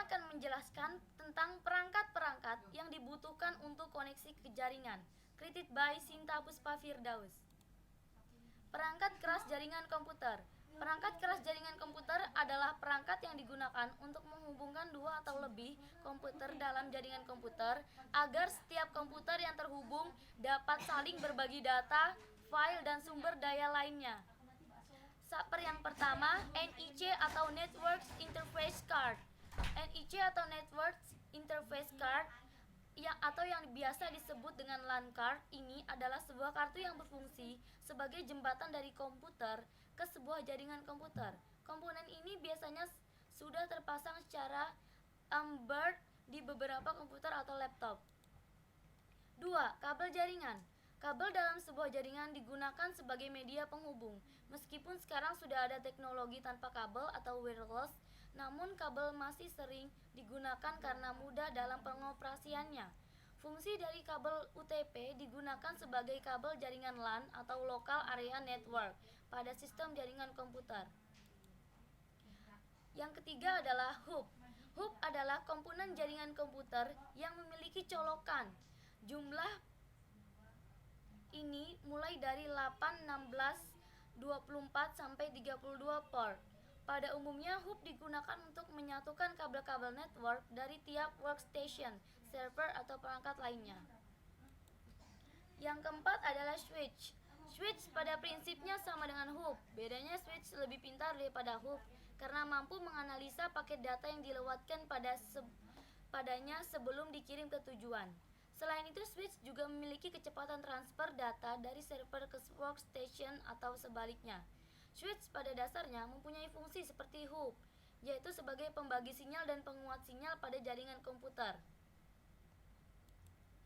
akan menjelaskan tentang perangkat-perangkat yang dibutuhkan untuk koneksi ke jaringan. Created by Sinta Puspa Firdaus. Perangkat keras jaringan komputer. Perangkat keras jaringan komputer adalah perangkat yang digunakan untuk menghubungkan dua atau lebih komputer dalam jaringan komputer agar setiap komputer yang terhubung dapat saling berbagi data, file, dan sumber daya lainnya. Yang pertama, NIC atau Network Interface Card. NIC atau Network Interface Card yang biasa disebut dengan LAN card ini adalah sebuah kartu yang berfungsi sebagai jembatan dari komputer ke sebuah jaringan komputer. Komponen ini biasanya sudah terpasang secara embed di beberapa komputer atau laptop. 2. Kabel jaringan. Kabel dalam sebuah jaringan digunakan sebagai media penghubung. Meskipun sekarang sudah ada teknologi tanpa kabel atau wireless, namun kabel masih sering digunakan karena mudah dalam pengoperasiannya. Fungsi dari kabel UTP digunakan sebagai kabel jaringan LAN atau Local Area Network pada sistem jaringan komputer. Yang ketiga adalah hub. Hub adalah komponen jaringan komputer yang memiliki colokan. Jumlah ini mulai dari 8, 16, 24 sampai 32 port. Pada umumnya hub digunakan untuk menyatukan kabel-kabel network dari tiap workstation, server atau perangkat lainnya. Yang keempat adalah switch. Switch pada prinsipnya sama dengan hub. Bedanya switch lebih pintar daripada hub karena mampu menganalisa paket data yang dilewatkan padanya sebelum dikirim ke tujuan. Selain itu, switch juga memiliki kecepatan transfer data dari server ke workstation atau sebaliknya. Switch pada dasarnya mempunyai fungsi seperti hub, yaitu sebagai pembagi sinyal dan penguat sinyal pada jaringan komputer.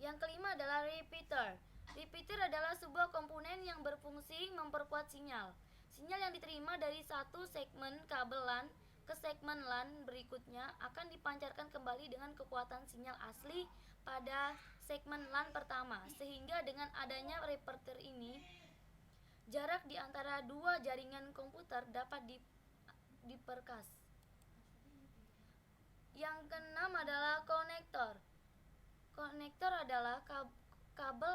Yang kelima adalah repeater. Repeater adalah sebuah komponen yang berfungsi memperkuat sinyal. Sinyal yang diterima dari satu segmen kabel LAN ke segmen LAN berikutnya akan dipancarkan kembali dengan kekuatan sinyal asli pada segmen LAN pertama, sehingga dengan adanya repeater ini, jarak di antara dua jaringan komputer dapat diperkas. Yang keenam adalah konektor. Konektor adalah kabel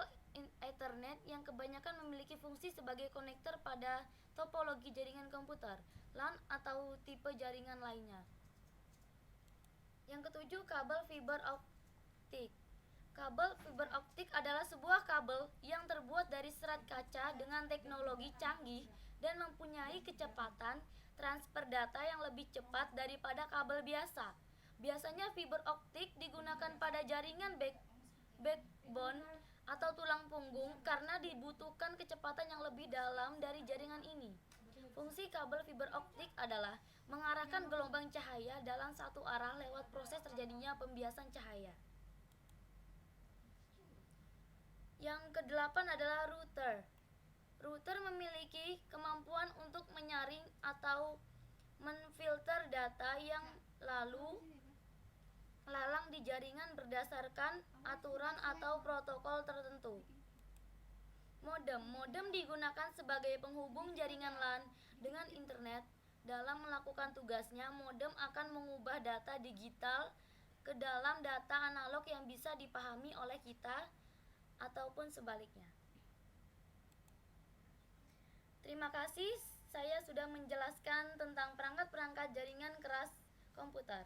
Ethernet yang kebanyakan memiliki fungsi sebagai konektor pada topologi jaringan komputer, LAN atau tipe jaringan lainnya. Yang ketujuh, kabel fiber optik. Kabel fiber optik adalah sebuah kabel yang terbuat dari serat kaca dengan teknologi canggih dan mempunyai kecepatan transfer data yang lebih cepat daripada kabel biasa. Biasanya fiber optik digunakan pada jaringan backbone atau tulang punggung karena dibutuhkan kecepatan yang lebih dalam dari jaringan ini. Fungsi kabel fiber optik adalah mengarahkan gelombang cahaya dalam satu arah lewat proses terjadinya pembiasan cahaya. Yang kedelapan adalah router. Router memiliki kemampuan untuk menyaring atau menfilter data yang lalang di jaringan berdasarkan aturan atau protokol tertentu. Modem digunakan sebagai penghubung jaringan LAN dengan internet. Dalam melakukan tugasnya, modem akan mengubah data digital ke dalam data analog yang bisa dipahami oleh kita ataupun sebaliknya. Terima kasih, saya sudah menjelaskan tentang perangkat-perangkat jaringan keras komputer.